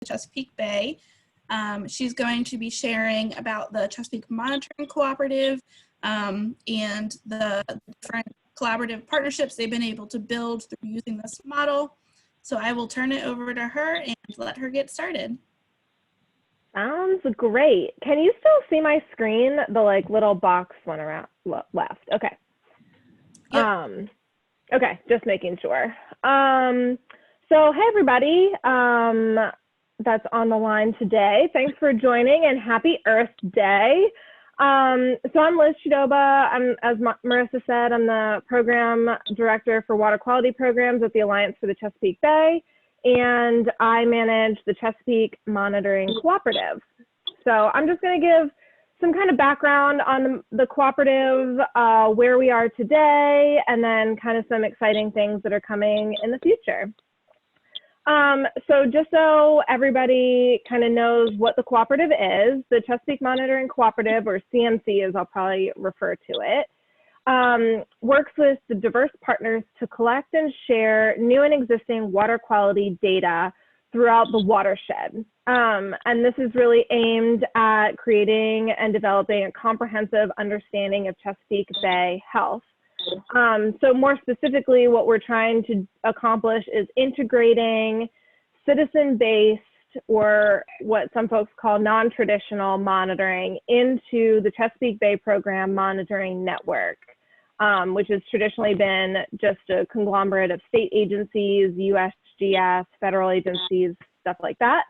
the Chesapeake Bay. She's going to be sharing about the Chesapeake Monitoring Cooperative and the different collaborative partnerships they've been able to build through using this model. So I will turn it over to her and let her get started. Sounds great. Can you still see my screen? The little box one around left. Okay. Yep. Okay, just making sure. So hey everybody that's on the line today. Thanks for joining and happy Earth Day. So I'm Liz Chudoba. As Marissa said, I'm the program director for water quality programs at the Alliance for the Chesapeake Bay, and I manage the Chesapeake Monitoring Cooperative. So I'm just going to give some kind of background on the cooperative, where we are today, and then kind of some exciting things that are coming in the future. So just so everybody kind of knows what the cooperative is, the Chesapeake Monitoring Cooperative, or CMC as I'll probably refer to it, works with the diverse partners to collect and share new and existing water quality data throughout the watershed. And this is really aimed at creating and developing a comprehensive understanding of Chesapeake Bay health. So more specifically, what we're trying to accomplish is integrating citizen-based, or what some folks call non-traditional monitoring, into the Chesapeake Bay Program Monitoring Network, which has traditionally been just a conglomerate of state agencies, USGS, federal agencies, stuff like that.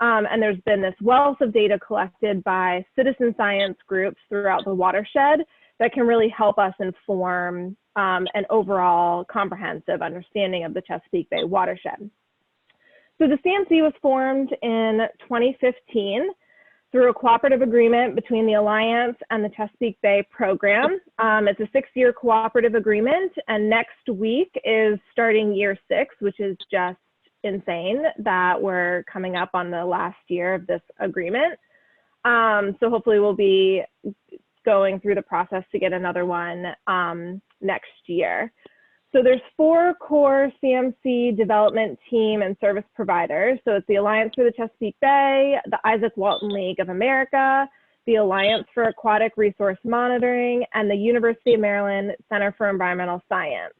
And there's been this wealth of data collected by citizen science groups throughout the watershed that can really help us inform an overall comprehensive understanding of the Chesapeake Bay watershed. So the CMC was formed in 2015 through a cooperative agreement between the Alliance and the Chesapeake Bay program. It's a 6-year cooperative agreement, and next week is starting year 6, which is just insane that we're coming up on the last year of this agreement. So hopefully we'll be going through the process to get another one next year. So there's 4 core CMC development team and service providers. So it's the Alliance for the Chesapeake Bay, the Isaac Walton League of America, the Alliance for Aquatic Resource Monitoring, and the University of Maryland Center for Environmental Science.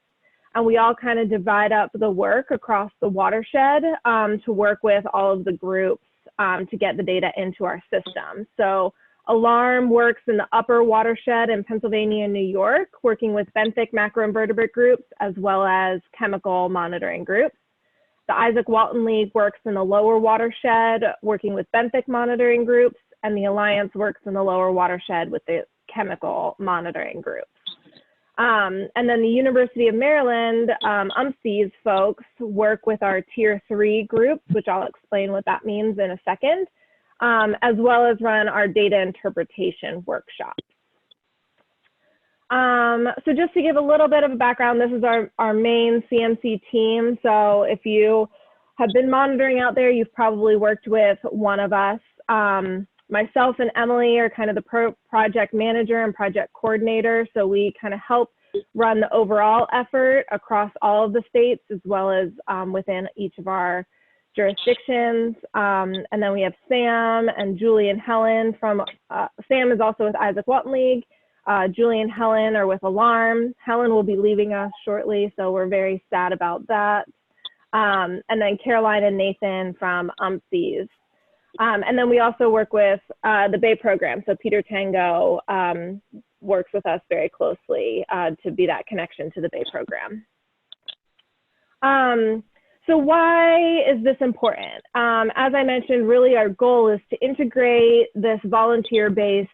And we all kind of divide up the work across the watershed to work with all of the groups to get the data into our system. So Alarm works in the upper watershed in Pennsylvania and New York, working with benthic macroinvertebrate groups as well as chemical monitoring groups. The Isaac Walton League works in the lower watershed, working with benthic monitoring groups, and the Alliance works in the lower watershed with the chemical monitoring groups. And then the University of Maryland, UMC's folks work with our Tier 3 groups, which I'll explain what that means in a second, as well as run our data interpretation workshops. So just to give a little bit of a background, this is our main CMC team. So if you have been monitoring out there, you've probably worked with one of us. Myself and Emily are kind of the project manager and project coordinator. So we kind of help run the overall effort across all of the states, as well as within each of our jurisdictions. And then we have Sam and Julie and Helen from, Sam is also with Isaac Walton League. Julie and Helen are with Alarm. Helen will be leaving us shortly, so we're very sad about that. And then Caroline and Nathan from UMC's. And then we also work with the Bay program. So Peter Tango works with us very closely to be that connection to the Bay program. So why is this important? As I mentioned, really our goal is to integrate this volunteer-based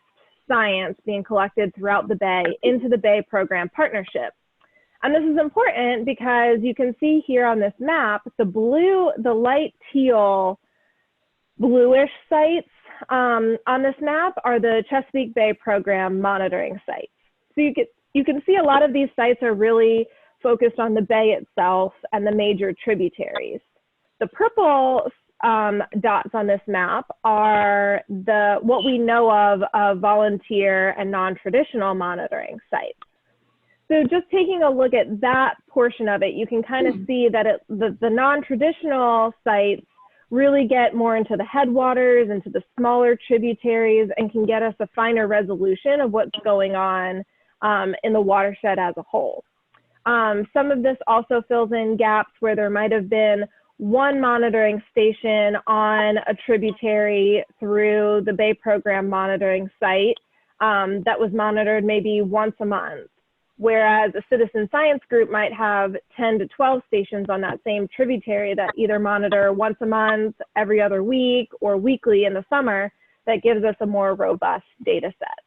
science being collected throughout the Bay into the Bay program partnership. And this is important because you can see here on this map, the light teal bluish sites on this map are the Chesapeake Bay program monitoring sites. So you can see a lot of these sites are really focused on the bay itself and the major tributaries. The purple dots on this map are what we know of volunteer and non-traditional monitoring sites. So just taking a look at that portion of it, you can kind of see that the non-traditional sites really get more into the headwaters, into the smaller tributaries, and can get us a finer resolution of what's going on in the watershed as a whole. Some of this also fills in gaps where there might have been one monitoring station on a tributary through the Bay Program monitoring site that was monitored maybe once a month, whereas a citizen science group might have 10 to 12 stations on that same tributary that either monitor once a month, every other week, or weekly in the summer. That gives us a more robust data set.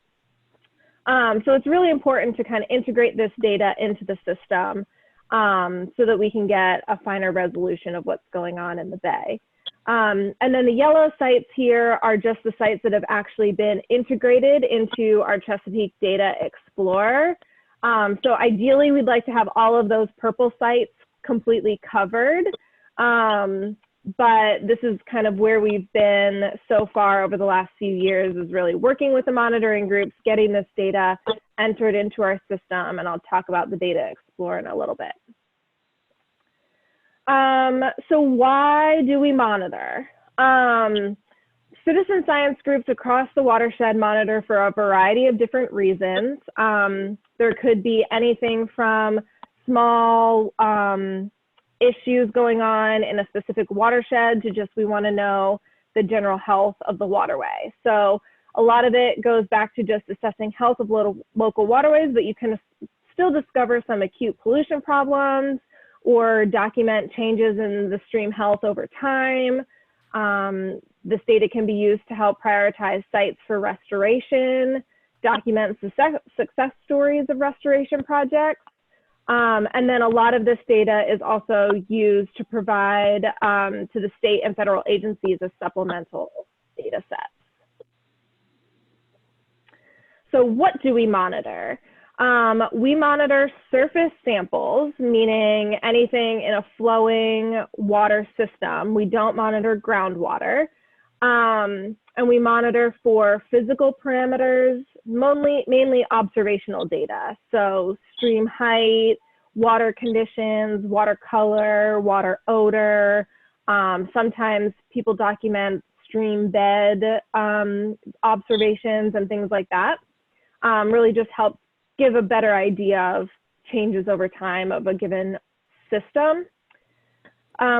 So it's really important to kind of integrate this data into the system so that we can get a finer resolution of what's going on in the Bay. And then the yellow sites here are just the sites that have actually been integrated into our Chesapeake Data Explorer. So ideally, we'd like to have all of those purple sites completely covered. But this is kind of where we've been so far over the last few years, is really working with the monitoring groups, getting this data entered into our system. And I'll talk about the Data Explorer in a little bit. So why do we monitor? Citizen science groups across the watershed monitor for a variety of different reasons. There could be anything from small issues going on in a specific watershed to just we want to know the general health of the waterway. So a lot of it goes back to just assessing health of local waterways, but you can still discover some acute pollution problems or document changes in the stream health over time. This data can be used to help prioritize sites for restoration, document success stories of restoration projects. And then a lot of this data is also used to provide to the state and federal agencies as supplemental data sets. So what do we monitor? We monitor surface samples, meaning anything in a flowing water system. We don't monitor groundwater. And we monitor for physical parameters, mainly observational data. So stream height, water conditions, water color, water odor. Sometimes people document stream bed observations and things like that. Really just helps give a better idea of changes over time of a given system.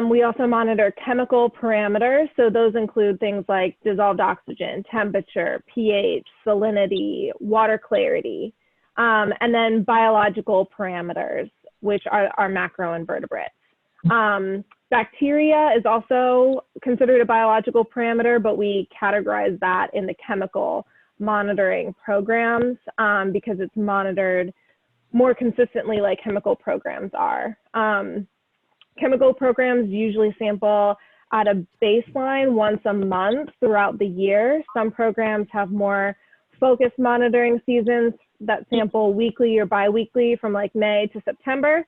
We also monitor chemical parameters. So those include things like dissolved oxygen, temperature, pH, salinity, water clarity, and then biological parameters, which are macroinvertebrates. Bacteria is also considered a biological parameter, but we categorize that in the chemical monitoring programs because it's monitored more consistently like chemical programs are. Chemical programs usually sample at a baseline once a month throughout the year. Some programs have more focused monitoring seasons that sample weekly or bi-weekly from like May to September.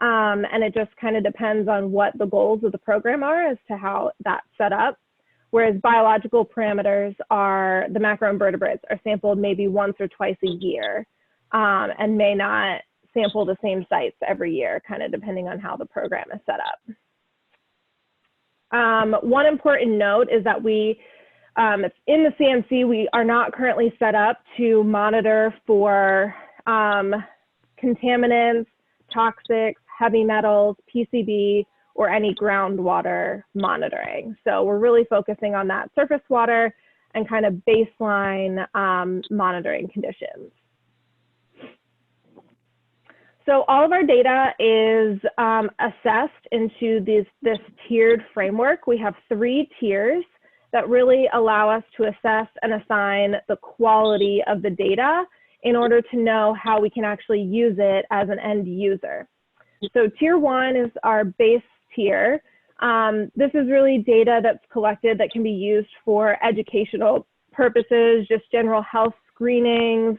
And it just kind of depends on what the goals of the program are as to how that's set up. Whereas biological parameters are, the macroinvertebrates are sampled maybe once or twice a year and may not sample the same sites every year, kind of depending on how the program is set up. One important note is that in the CMC, we are not currently set up to monitor for contaminants, toxics, heavy metals, PCB, or any groundwater monitoring. So we're really focusing on that surface water and kind of baseline monitoring conditions. So all of our data is assessed into this tiered framework. We have 3 tiers that really allow us to assess and assign the quality of the data in order to know how we can actually use it as an end user. So tier 1 is our base tier. This is really data that's collected that can be used for educational purposes, just general health screenings,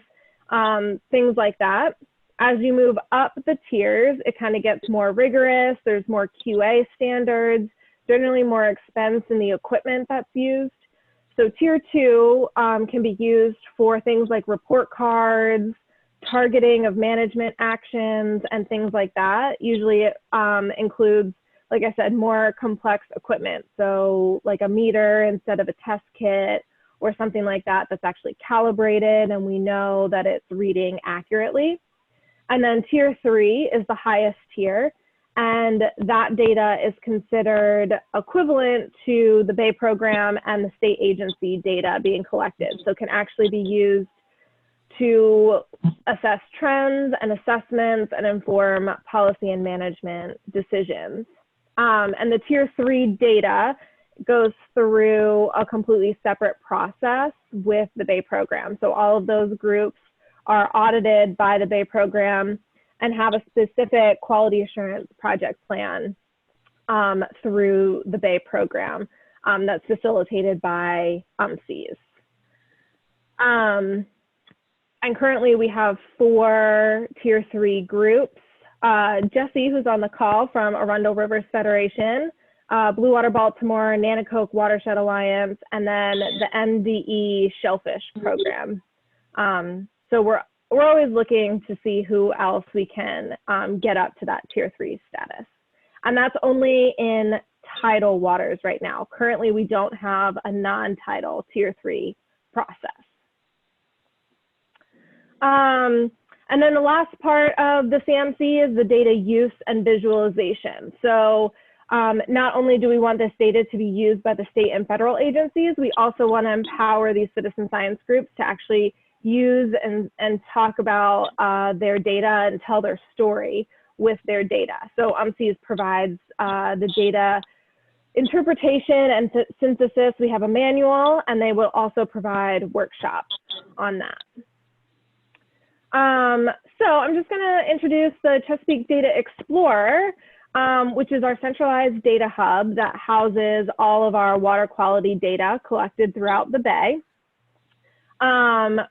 things like that. As you move up the tiers, it kind of gets more rigorous. There's more QA standards, generally more expense in the equipment that's used. So tier 2 can be used for things like report cards, targeting of management actions, and things like that. Usually it includes like I said, more complex equipment. So like a meter instead of a test kit or something like that that's actually calibrated and we know that it's reading accurately. And then tier 3 is the highest tier. And that data is considered equivalent to the Bay program and the state agency data being collected. So can actually be used to assess trends and assessments and inform policy and management decisions. And the tier 3 data goes through a completely separate process with the Bay program. So all of those groups are audited by the Bay program and have a specific quality assurance project plan through the Bay program that's facilitated by UMCs. And currently we have 4 tier 3 groups. Jesse, who's on the call from Arundel Rivers Federation, Blue Water Baltimore, Nanticoke Watershed Alliance, and then the NDE Shellfish Program. So we're always looking to see who else we can get up to that tier 3 status. And that's only in tidal waters right now. Currently, we don't have a non-tidal tier 3 process. And then the last part of the CMC is the data use and visualization. So not only do we want this data to be used by the state and federal agencies, we also want to empower these citizen science groups to actually use and talk about their data and tell their story with their data. So UMCs provides the data interpretation and synthesis. We have a manual, and they will also provide workshops on that. So I'm just going to introduce the Chesapeake Data Explorer, which is our centralized data hub that houses all of our water quality data collected throughout the Bay.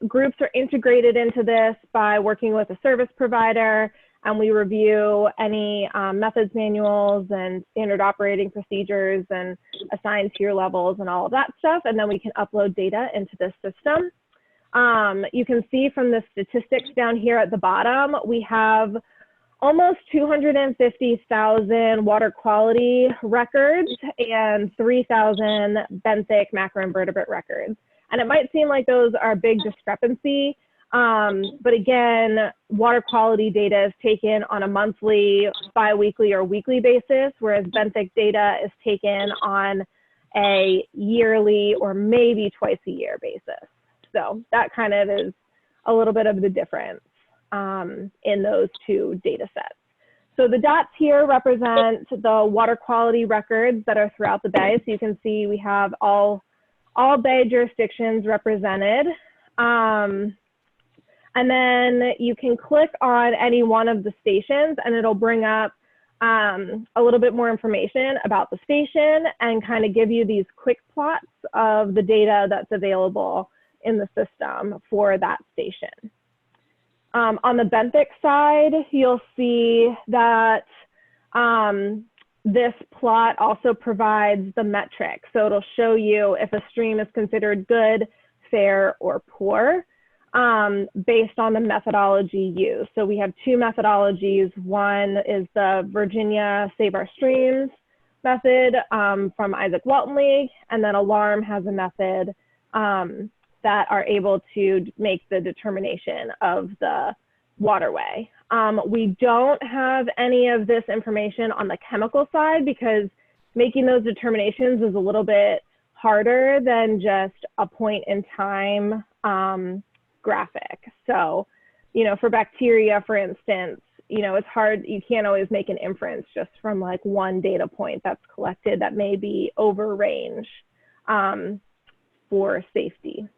Groups are integrated into this by working with a service provider, and we review any methods manuals and standard operating procedures and assigned tier levels and all of that stuff, and then we can upload data into this system. You can see from the statistics down here at the bottom, we have almost 250,000 water quality records and 3,000 benthic macroinvertebrate records. And it might seem like those are a big discrepancy, but again, water quality data is taken on a monthly, bi-weekly, or weekly basis, whereas benthic data is taken on a yearly or maybe twice a year basis. So that kind of is a little bit of the difference in those 2 data sets. So the dots here represent the water quality records that are throughout the Bay. So you can see we have all Bay jurisdictions represented. And then you can click on any one of the stations and it'll bring up a little bit more information about the station and kind of give you these quick plots of the data that's available in the system for that station. On the benthic side, you'll see that this plot also provides the metric. So it'll show you if a stream is considered good, fair, or poor based on the methodology used. So we have 2 methodologies. One is the Virginia Save Our Streams method from Isaac Walton League, and then Alarm has a method that are able to make the determination of the waterway. We don't have any of this information on the chemical side because making those determinations is a little bit harder than just a point in time graphic. So, you know, for bacteria, for instance, you know, it's hard, you can't always make an inference just from like one data point that's collected that may be over range for safety.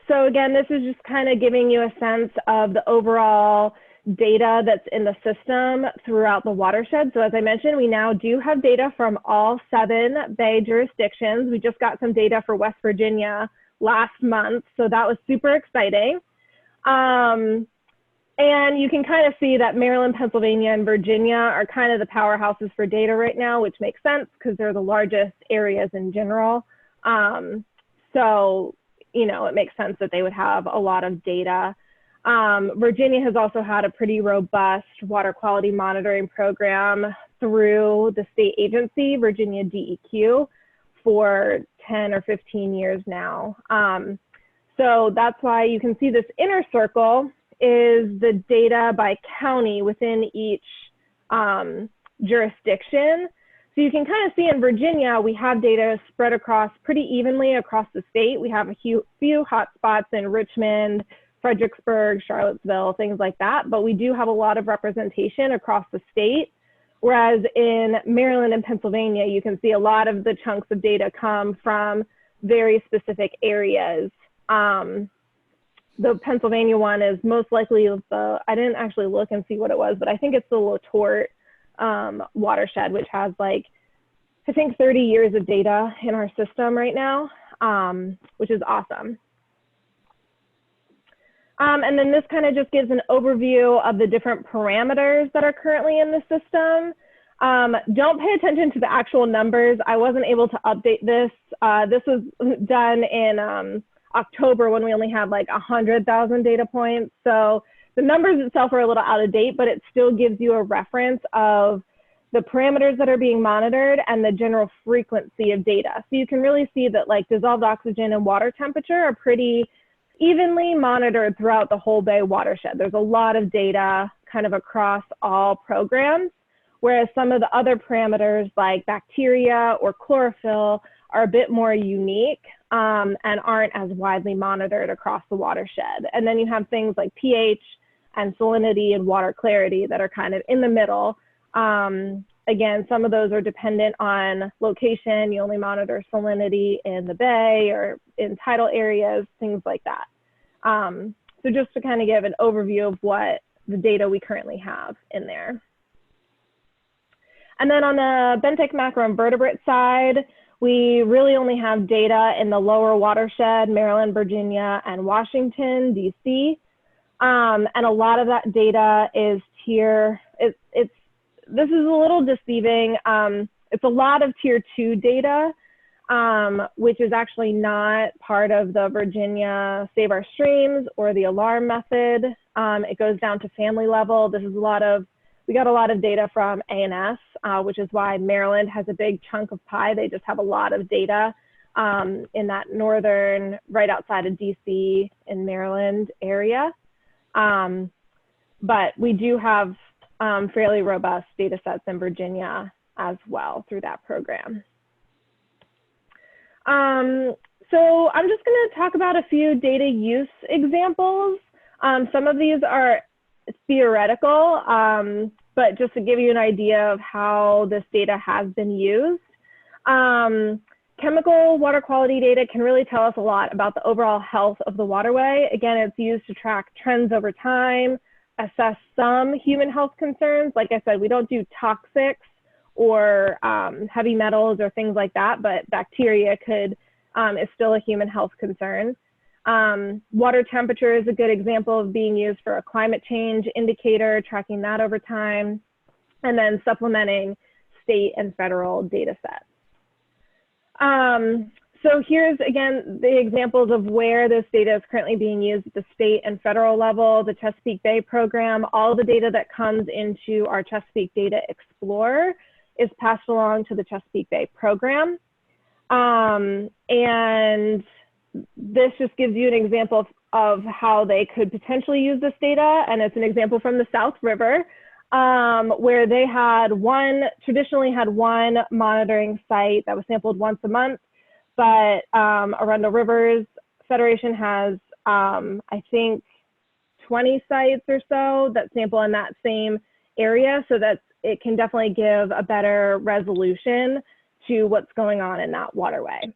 So again, this is just kind of giving you a sense of the overall data that's in the system throughout the watershed. So as I mentioned, we now do have data from all 7 Bay jurisdictions. We just got some data for West Virginia last month, so that was super exciting. And you can kind of see that Maryland, Pennsylvania, and Virginia are kind of the powerhouses for data right now, which makes sense because they're the largest areas in general. So, you know, it makes sense that they would have a lot of data. Virginia has also had a pretty robust water quality monitoring program through the state agency, Virginia DEQ, for 10 or 15 years now. So that's why you can see this inner circle is the data by county within each jurisdiction. So you can kind of see in Virginia, we have data spread across pretty evenly across the state. We have a few hotspots in Richmond, Fredericksburg, Charlottesville, things like that, but we do have a lot of representation across the state. Whereas in Maryland and Pennsylvania, you can see a lot of the chunks of data come from very specific areas. The Pennsylvania one is most likely I didn't actually look and see what it was, but I think it's the Latort watershed, which has like, I think 30 years of data in our system right now, which is awesome. And then this kind of just gives an overview of the different parameters that are currently in the system. Don't pay attention to the actual numbers. I wasn't able to update this. This was done in October when we only had like 100,000 data points. So the numbers itself are a little out of date, but it still gives you a reference of the parameters that are being monitored and the general frequency of data. So you can really see that like dissolved oxygen and water temperature are pretty evenly monitored throughout the whole Bay watershed. There's a lot of data kind of across all programs, whereas some of the other parameters like bacteria or chlorophyll are a bit more unique and aren't as widely monitored across the watershed. And then you have things like pH and salinity and water clarity that are kind of in the middle. Again, some of those are dependent on location. You only monitor salinity in the bay or in tidal areas, things like that. So just to kind of give an overview of what the data we currently have in there. And then on the benthic macroinvertebrate side, we really only have data in the lower watershed, Maryland, Virginia, and Washington, DC. And a lot of that data is tier, this is a little deceiving. It's a lot of tier 2 data, which is actually not part of the Virginia Save Our Streams or the alarm method. It goes down to family level. This is we got a lot of data from A&S, which is why Maryland has a big chunk of pie. They just have a lot of data in that northern, right outside of DC in Maryland area. But we do have fairly robust data sets in Virginia as well through that program. So I'm just going to talk about a few data use examples. Some of these are theoretical, but just to give you an idea of how this data has been used. Chemical water quality data can really tell us a lot about the overall health of the waterway. Again, it's used to track trends over time, assess some human health concerns. Like I said, we don't do toxics or heavy metals or things like that, but bacteria is still a human health concern. Water temperature is a good example of being used for a climate change indicator, tracking that over time, and then supplementing state and federal data sets. So here's, again, the examples of where this data is currently being used at the state and federal level, the Chesapeake Bay program. All the data that comes into our Chesapeake Data Explorer is passed along to the Chesapeake Bay program. And this just gives you an example of how they could potentially use this data. And it's an example from the South River, where they traditionally had one monitoring site that was sampled once a month. But Arundel Rivers Federation has, I think, 20 sites or so that sample in that same area, so that it can definitely give a better resolution to what's going on in that waterway.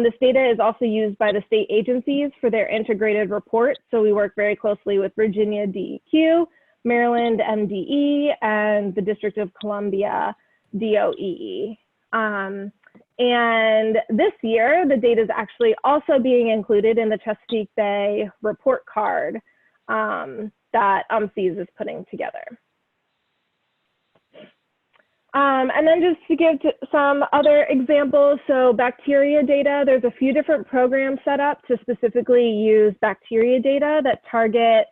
This data is also used by the state agencies for their integrated reports. So we work very closely with Virginia DEQ, Maryland MDE, and the District of Columbia DOEE. And this year, the data is actually also being included in the Chesapeake Bay report card that UMCES is putting together. And then just to give some other examples, so bacteria data, there's a few different programs set up to specifically use bacteria data that target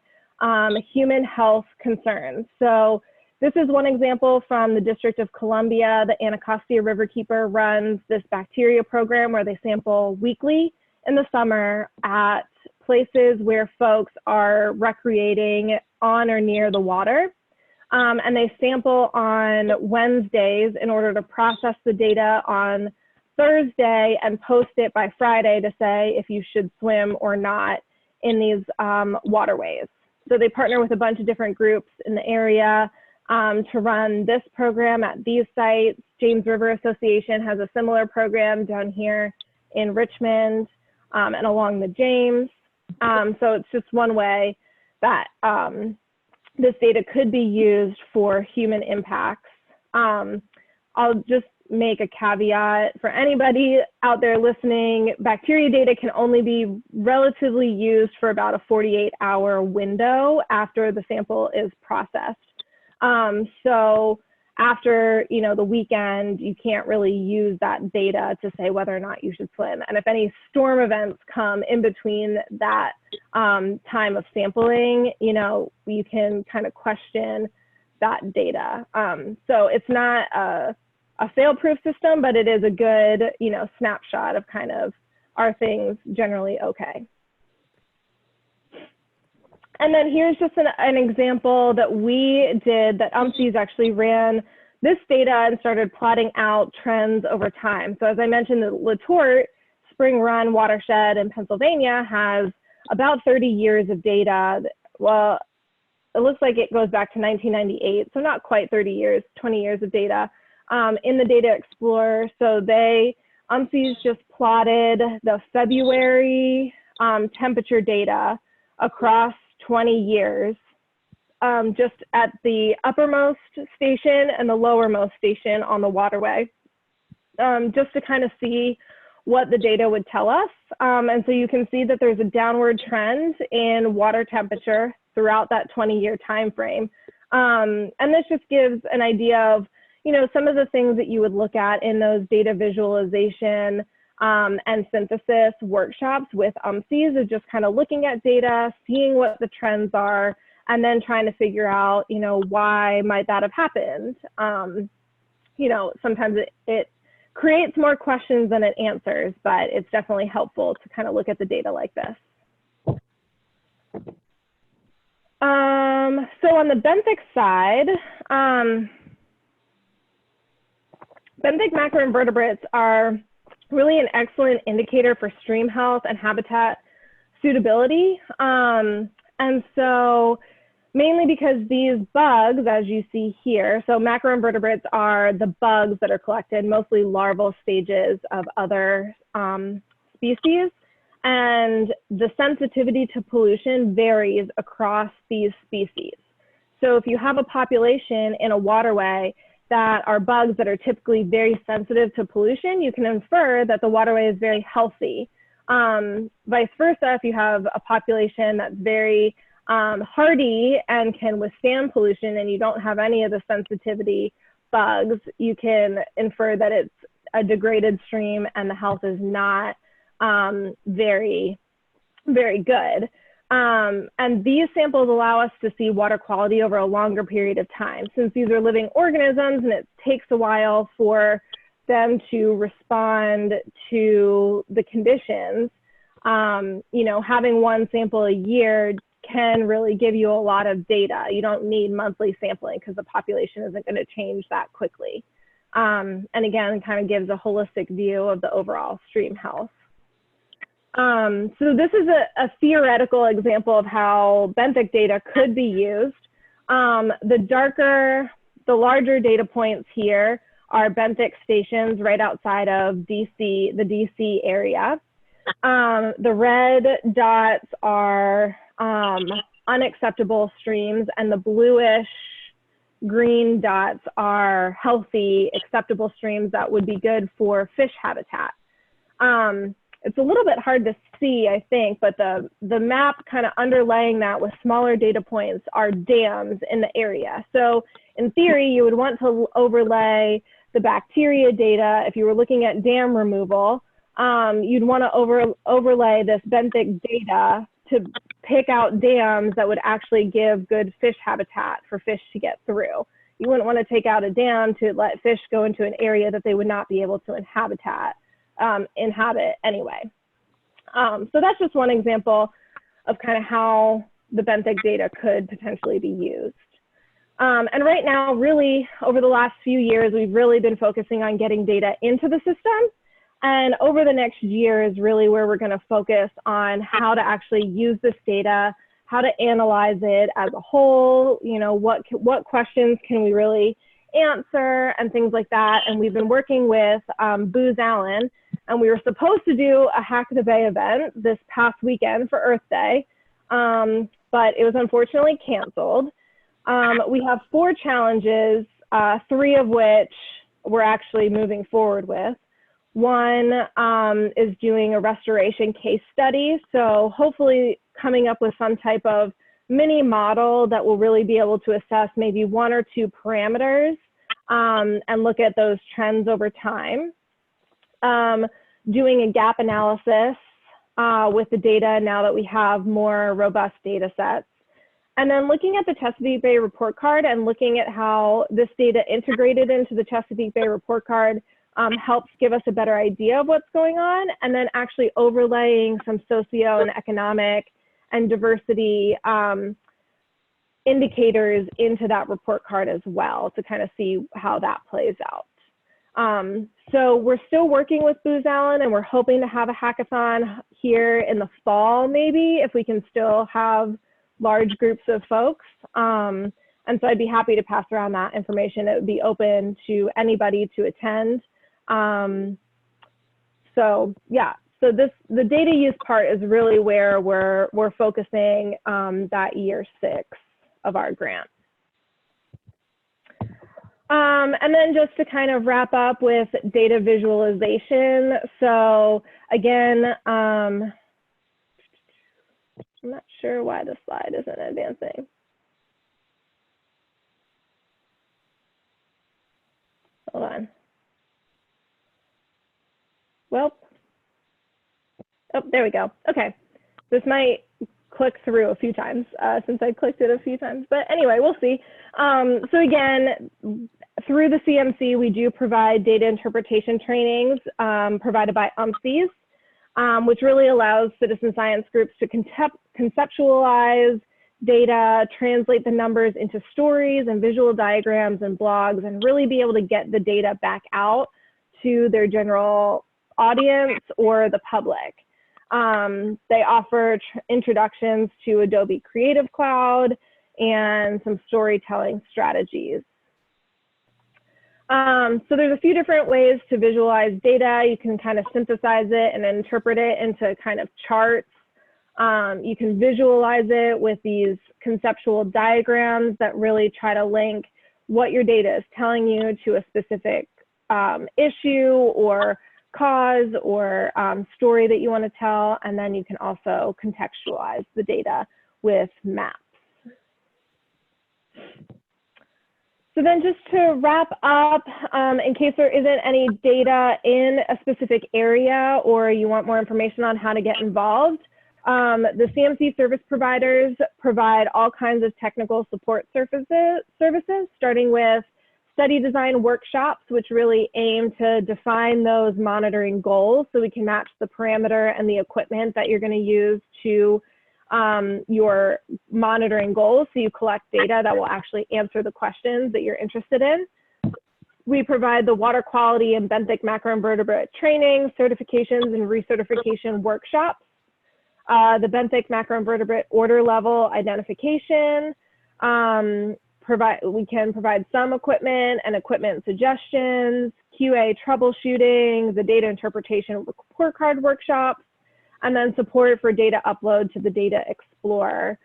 human health concerns. So this is one example from the District of Columbia. The Anacostia Riverkeeper runs this bacteria program where they sample weekly in the summer at places where folks are recreating on or near the water. And they sample on Wednesdays in order to process the data on Thursday and post it by Friday to say if you should swim or not in these waterways. So they partner with a bunch of different groups in the area to run this program at these sites. James River Association has a similar program down here in Richmond and along the James. So it's just one way that this data could be used for human impacts. I'll just make a caveat for anybody out there listening. Bacteria data can only be relatively used for about a 48-hour window after the sample is processed. So after the weekend, you can't really use that data to say whether or not you should swim. And if any storm events come in between that time of sampling, you can kind of question that data. So it's not a fail-proof system, but it is a good, snapshot of kind of, are things generally okay? And then here's just an example that we did that UMCES actually ran this data and started plotting out trends over time. So as I mentioned, the Letort Spring Run watershed in Pennsylvania has about 30 years of data. Well, it looks like it goes back to 1998, so not quite 30 years, 20 years of data in the Data Explorer. So UMCES just plotted the February temperature data across 20 years, just at the uppermost station and the lowermost station on the waterway, just to kind of see what the data would tell us. And so you can see that there's a downward trend in water temperature throughout that 20-year time frame. And this just gives an idea of, some of the things that you would look at in those data visualization and synthesis workshops with UMCES is just kind of looking at data, seeing what the trends are, and then trying to figure out, why might that have happened? Sometimes it creates more questions than it answers, but it's definitely helpful to kind of look at the data like this. So on the benthic side, benthic macroinvertebrates are really an excellent indicator for stream health and habitat suitability. And so mainly because these bugs, as you see here, so macroinvertebrates are the bugs that are collected, mostly larval stages of other species. And the sensitivity to pollution varies across these species. So if you have a population in a waterway that are bugs that are typically very sensitive to pollution, you can infer that the waterway is very healthy. Vice versa, if you have a population that's very hardy and can withstand pollution and you don't have any of the sensitivity bugs, you can infer that it's a degraded stream and the health is not very, very good. And these samples allow us to see water quality over a longer period of time. Since these are living organisms and it takes a while for them to respond to the conditions, having one sample a year can really give you a lot of data. You don't need monthly sampling because the population isn't going to change that quickly. And again, kind of gives a holistic view of the overall stream health. So this is a theoretical example of how benthic data could be used. The larger data points here are benthic stations right outside of DC, the DC area. The red dots are unacceptable streams, and the bluish green dots are healthy, acceptable streams that would be good for fish habitat. it's a little bit hard to see, I think, but the map kind of underlaying that with smaller data points are dams in the area. So in theory, you would want to overlay the bacteria data. If you were looking at dam removal, you'd want to overlay this benthic data to pick out dams that would actually give good fish habitat for fish to get through. You wouldn't want to take out a dam to let fish go into an area that they would not be able to inhabit anyway. So that's just one example of kind of how the benthic data could potentially be used. And right now, really, over the last few years, we've really been focusing on getting data into the system. And over the next year is really where we're going to focus on how to actually use this data, how to analyze it as a whole, you know, what questions can we really answer and things like that. And we've been working with Booz Allen, and we were supposed to do a Hack the Bay event this past weekend for Earth Day, but it was unfortunately canceled. We have 4 challenges, 3 of which we're actually moving forward with. One is doing a restoration case study. So hopefully coming up with some type of mini model that will really be able to assess maybe 1 or 2 parameters and look at those trends over time. Doing a gap analysis with the data now that we have more robust data sets. And then looking at the Chesapeake Bay report card and looking at how this data integrated into the Chesapeake Bay report card helps give us a better idea of what's going on, and then actually overlaying some socio and economic and diversity indicators into that report card as well to kind of see how that plays out. So we're still working with Booz Allen, and we're hoping to have a hackathon here in the fall, maybe, if we can still have large groups of folks. And so I'd be happy to pass around that information. It would be open to anybody to attend. So yeah, so the data use part is really where we're focusing that year 6 of our grant. And then just to kind of wrap up with data visualization. So again, I'm not sure why the slide isn't advancing. Hold on. Well, oh, there we go. Okay, this might click through a few times since I clicked it a few times, but anyway, we'll see. So again, through the CMC, we do provide data interpretation trainings provided by UMCs, which really allows citizen science groups to conceptualize data, translate the numbers into stories and visual diagrams and blogs, and really be able to get the data back out to their general audience or the public. They offer introductions to Adobe Creative Cloud and some storytelling strategies. So there's a few different ways to visualize data. You can kind of synthesize it and interpret it into kind of charts. You can visualize it with these conceptual diagrams that really try to link what your data is telling you to a specific issue or cause or story that you want to tell. And then you can also contextualize the data with maps. So then just to wrap up, in case there isn't any data in a specific area or you want more information on how to get involved, the CMC service providers provide all kinds of technical support services, starting with study design workshops, which really aim to define those monitoring goals so we can match the parameter and the equipment that you're going to use to your monitoring goals, so you collect data that will actually answer the questions that you're interested in. We provide the water quality and benthic macroinvertebrate training, certifications, and recertification workshops. The benthic macroinvertebrate order level identification. We can provide some equipment and equipment suggestions, QA troubleshooting, the data interpretation report card workshops, and then support for data upload to the Data Explorer.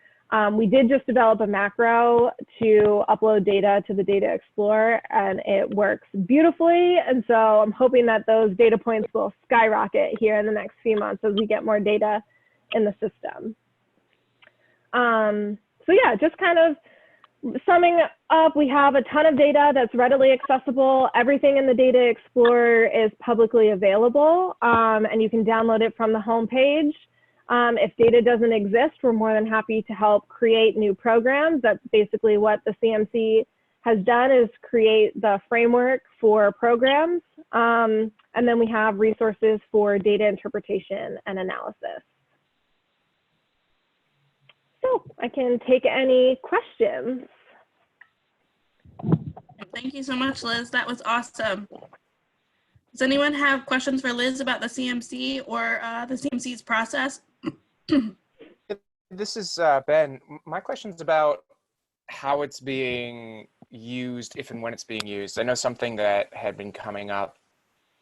We did just develop a macro to upload data to the Data Explorer, and it works beautifully. And so I'm hoping that those data points will skyrocket here in the next few months as we get more data in the system. So yeah, just kind of summing up, we have a ton of data that's readily accessible. Everything in the Data Explorer is publicly available, and you can download it from the homepage. If data doesn't exist, we're more than happy to help create new programs. That's basically what the CMC has done, is create the framework for programs. And then we have resources for data interpretation and analysis. So I can take any questions. Thank you so much, Liz. That was awesome. Does anyone have questions for Liz about the CMC or the CMC's process? This is Ben. My question's about how it's being used, if and when it's being used. I know something that had been coming up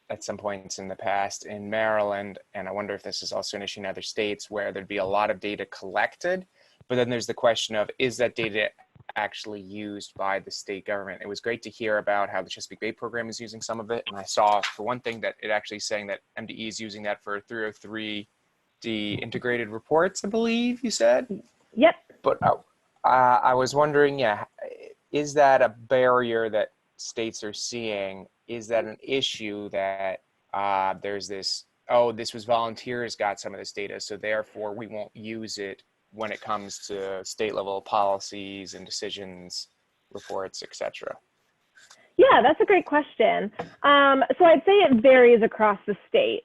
at some points in the past in Maryland, and I wonder if this is also an issue in other states, where there'd be a lot of data collected, but then there's the question of, is that data actually used by the state government? It was great to hear about how the Chesapeake Bay program is using some of it, and I saw, for one thing, that it actually is saying that MDE is using that for 303D integrated reports, I believe you said? Yep. But I was wondering, yeah, is that a barrier that states are seeing? Is that an issue that there's this, oh, this was volunteers got some of this data, so therefore we won't use it when it comes to state level policies and decisions, reports, etc.? Yeah, that's a great question. So I'd say it varies across the state.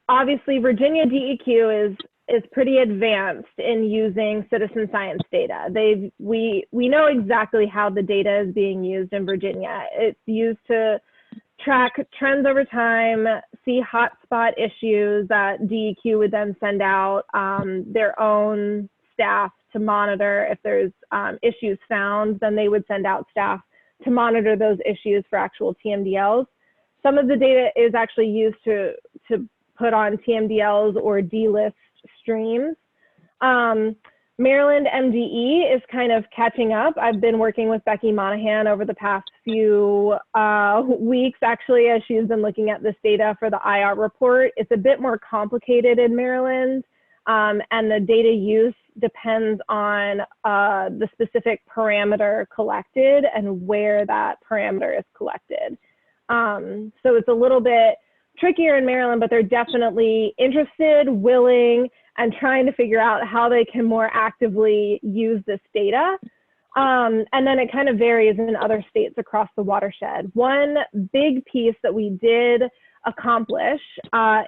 Obviously, Virginia DEQ is pretty advanced in using citizen science data. We know exactly how the data is being used in Virginia. It's used to track trends over time, see hotspot issues that DEQ would then send out their own staff to monitor. If there's issues found, then they would send out staff to monitor those issues for actual TMDLs. Some of the data is actually used to put on TMDLs or delist streams. Maryland MDE is kind of catching up. I've been working with Becky Monahan over the past few weeks, actually, as she's been looking at this data for the IR report. It's a bit more complicated in Maryland, and the data use depends on the specific parameter collected and where that parameter is collected. So it's a little bit trickier in Maryland, but they're definitely interested, willing, and trying to figure out how they can more actively use this data. And then it kind of varies in other states across the watershed. One big piece that we did accomplish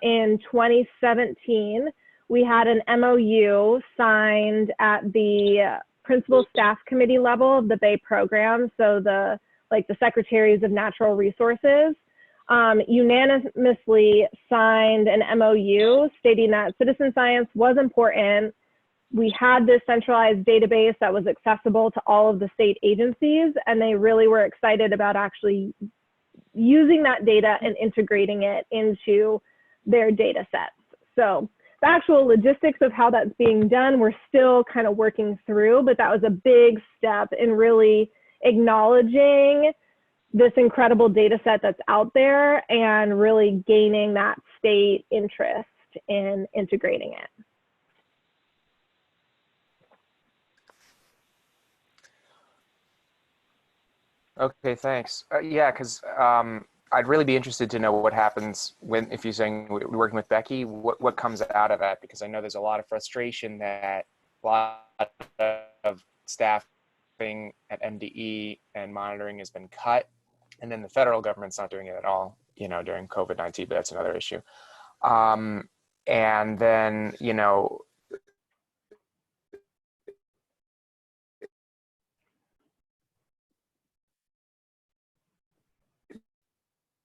in 2017, we had an MOU signed at the principal staff committee level of the Bay program. So the secretaries of natural resources unanimously signed an MOU stating that citizen science was important. We had this centralized database that was accessible to all of the state agencies, and they really were excited about actually using that data and integrating it into their data sets. So the actual logistics of how that's being done, we're still kind of working through, but that was a big step in really acknowledging this incredible data set that's out there and really gaining that state interest in integrating it. Okay, thanks. Yeah, because I'd really be interested to know what happens if you're saying we're working with Becky, what comes out of that, because I know there's a lot of frustration that a lot of staffing at MDE and monitoring has been cut. And then the federal government's not doing it at all, during COVID-19, but that's another issue. And then,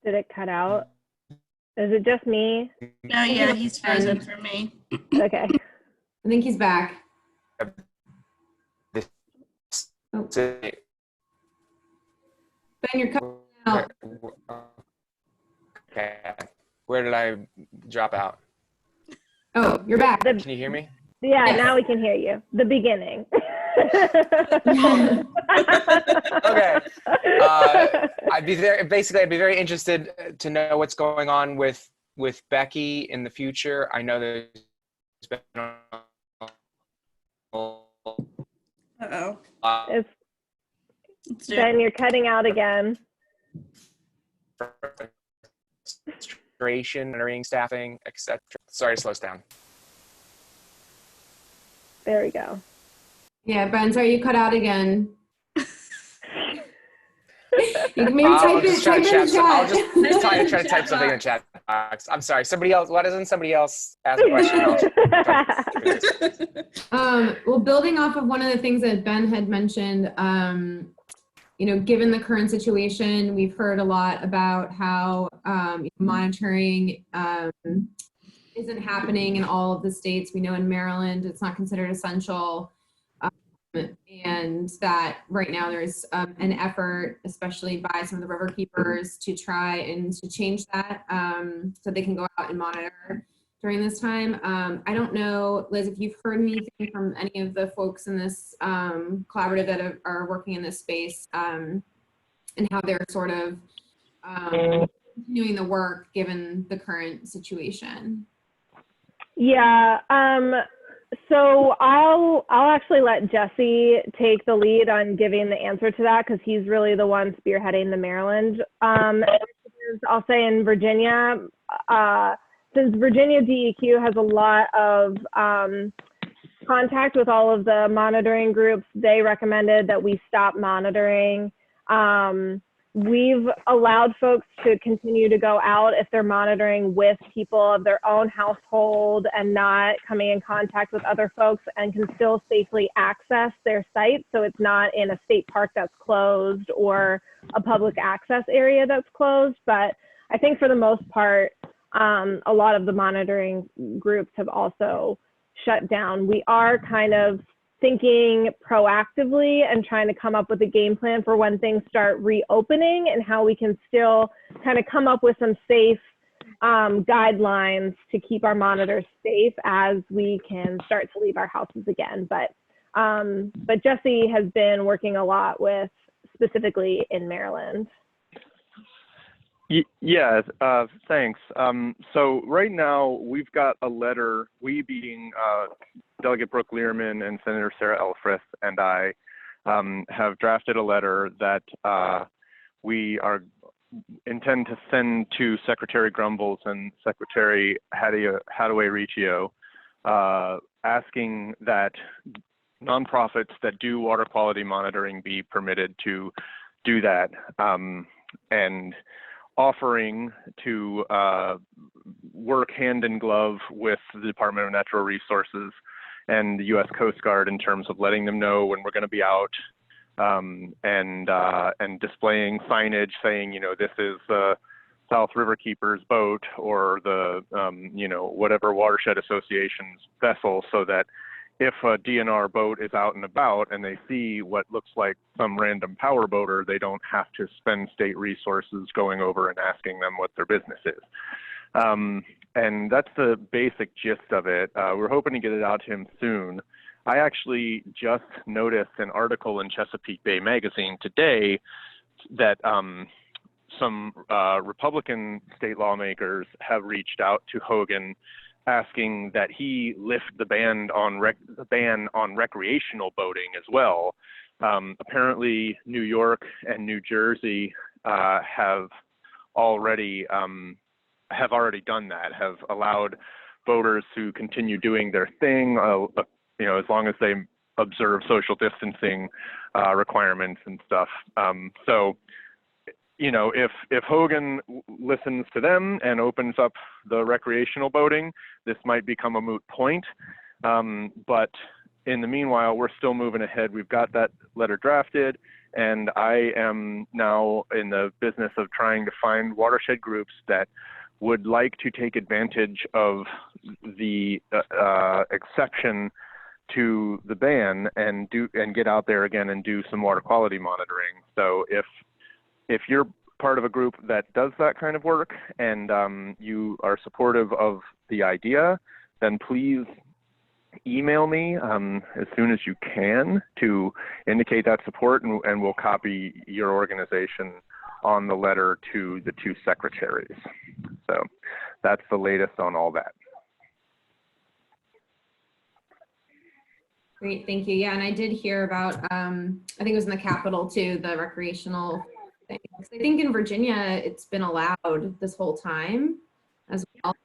Did it cut out? Is it just me? No, yeah, he's frozen for me. Okay. I think he's back. this, Oh. Ben, you're cutting out. Okay. Where did I drop out? Oh, you're back. Can you hear me? Yeah, Yes. now we can hear you. The beginning. Okay. I'd be very interested to know what's going on with Becky in the future. I know there's been Uh-oh. It's, Let's do Ben, it. you're cutting out again. frustration, monitoring, staffing, etc. Sorry to slow us down. There we go. Yeah, Ben, sorry, you cut out again. You can maybe I'll type just it try in to the chat. I'll just chat. try to type something in the chat box. I'm sorry. Somebody else. Why doesn't somebody else ask a question? I'll try to do this. Well, building off of one of the things that Ben had mentioned, you know, given the current situation, we've heard a lot about how monitoring isn't happening in all of the states. We know in Maryland, it's not considered essential. And that right now there's an effort, especially by some of the river keepers, to try and to change that so they can go out and monitor during this time. I don't know, Liz, if you've heard anything from any of the folks in this collaborative that are working in this space and how they're sort of continuing the work given the current situation. Yeah, so I'll actually let Jesse take the lead on giving the answer to that because he's really the one spearheading the Maryland. I'll say in Virginia, since Virginia DEQ has a lot of contact with all of the monitoring groups, they recommended that we stop monitoring. We've allowed folks to continue to go out if they're monitoring with people of their own household and not coming in contact with other folks and can still safely access their site. So it's not in a state park that's closed or a public access area that's closed. But I think for the most part, a lot of the monitoring groups have also shut down. We are kind of thinking proactively and trying to come up with a game plan for when things start reopening and how we can still kind of come up with some safe guidelines to keep our monitors safe as we can start to leave our houses again. But Jesse has been working a lot with specifically in Maryland. Yeah, thanks. So right now we've got a letter, we being Delegate Brooke Learman and Senator Sarah Elfrith and I have drafted a letter that we intend to send to Secretary Grumbles and Secretary Hadaway Riccio, asking that nonprofits that do water quality monitoring be permitted to do that, and offering to work hand in glove with the Department of Natural Resources and the U.S. Coast Guard in terms of letting them know when we're going to be out, and displaying signage saying, you know, this is the South River Keeper's boat or the, you know, whatever watershed association's vessel, so that if a DNR boat is out and about and they see what looks like some random power boater, they don't have to spend state resources going over and asking them what their business is. And that's the basic gist of it. We're hoping to get it out to him soon. I actually just noticed an article in Chesapeake Bay magazine today that some Republican state lawmakers have reached out to Hogan asking that he lift the ban on recreational boating as well. Apparently, New York and New Jersey have already done that, have allowed boaters to continue doing their thing, you know, as long as they observe social distancing requirements and stuff. So, you know, if Hogan listens to them and opens up the recreational boating, this might become a moot point. But in the meanwhile, we're still moving ahead. We've got that letter drafted, and I am now in the business of trying to find watershed groups that would like to take advantage of the exception to the ban and get out there again and do some water quality monitoring. So if you're part of a group that does that kind of work and you are supportive of the idea, then please email me as soon as you can to indicate that support, and we'll copy your organization on the letter to the 2 secretaries. So that's the latest on all that. Great, thank you. Yeah, and I did hear about, I think it was in the Capitol too, the recreational thing. I think in Virginia, it's been allowed this whole time as well.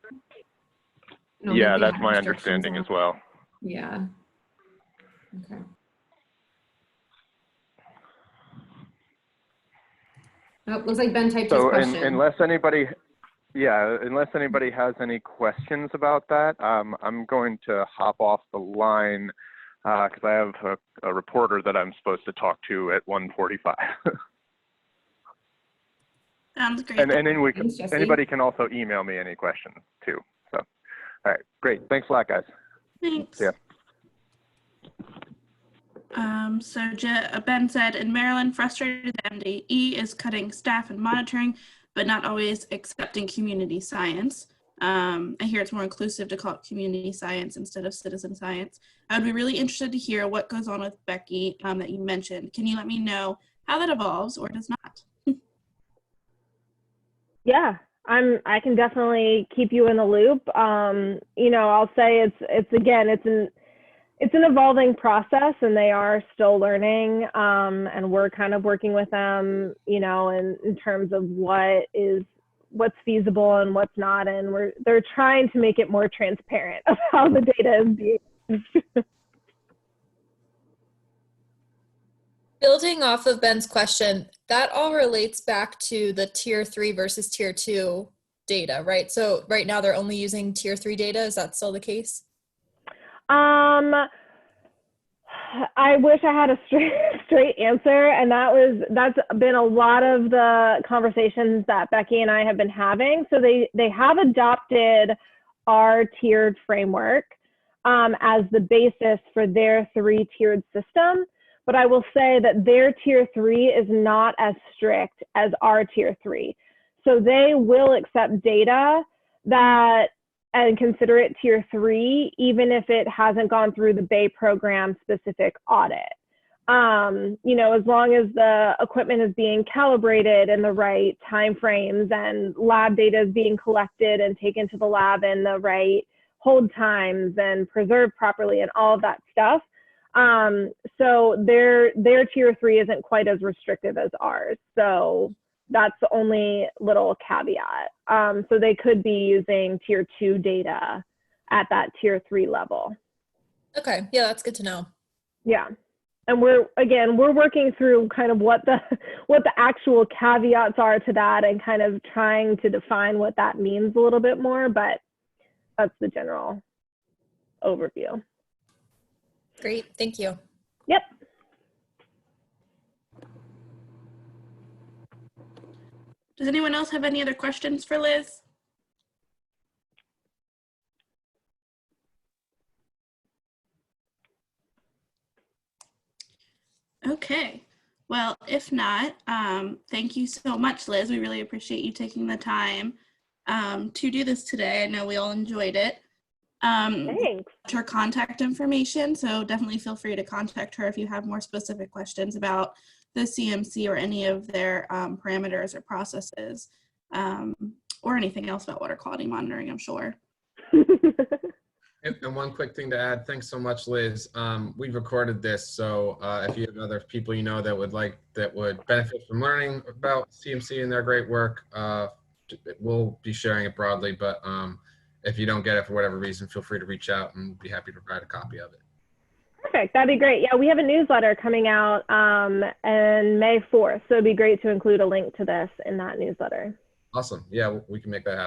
Yeah, that's my understanding as well. Yeah. Okay. Oh, looks like Ben typed his question. Unless anybody has any questions about that, I'm going to hop off the line because I have a reporter that I'm supposed to talk to at 1:45. Sounds great. And then Thanks, Jesse. anybody can also email me any questions too. So, all right, great. Thanks a lot, guys. Thanks. Yeah. Ben said, in Maryland, frustrated that MDE is cutting staff and monitoring, but not always accepting community science. I hear it's more inclusive to call it community science instead of citizen science. I would be really interested to hear what goes on with Becky that you mentioned. Can you let me know how that evolves or does not? Yeah, I can definitely keep you in the loop. You know, I'll say it's an evolving process, and they are still learning. And we're kind of working with them, you know, in terms of what's feasible and what's not, and they're trying to make it more transparent of how the data is being used. Building off of Ben's question, that all relates back to the tier 3 versus tier 2 data, right? So right now they're only using tier 3 data. Is that still the case? I wish I had a straight answer, and that's been a lot of the conversations that Becky and I have been having. So they have adopted our tiered framework as the basis for their 3-tiered system. But I will say that their tier 3 is not as strict as our tier 3. So they will accept data and consider it tier 3, even if it hasn't gone through the Bay program specific audit. You know, as long as the equipment is being calibrated in the right timeframes and lab data is being collected and taken to the lab in the right hold times and preserved properly and all of that stuff. So their tier 3 isn't quite as restrictive as ours. So that's the only little caveat. So they could be using tier 2 data at that tier 3 level. Okay, yeah, that's good to know. Yeah, and we're working through kind of what the actual caveats are to that, and kind of trying to define what that means a little bit more. But that's the general overview. Great, thank you. Yep. Does anyone else have any other questions for Liz? Okay, well, if not, thank you so much, Liz. We really appreciate you taking the time to do this today. I know we all enjoyed it. Thanks. Her contact information, so definitely feel free to contact her if you have more specific questions about the CMC or any of their parameters or processes, or anything else about water quality monitoring, I'm sure. And one quick thing to add, thanks so much, Liz. We've recorded this, so if you have other people you know that would benefit from learning about CMC and their great work, we'll be sharing it broadly. But if you don't get it for whatever reason, feel free to reach out, and we'll be happy to provide a copy of it. Perfect. That'd be great. Yeah, we have a newsletter coming out on May 4th, so it'd be great to include a link to this in that newsletter. Awesome. Yeah, we can make that happen.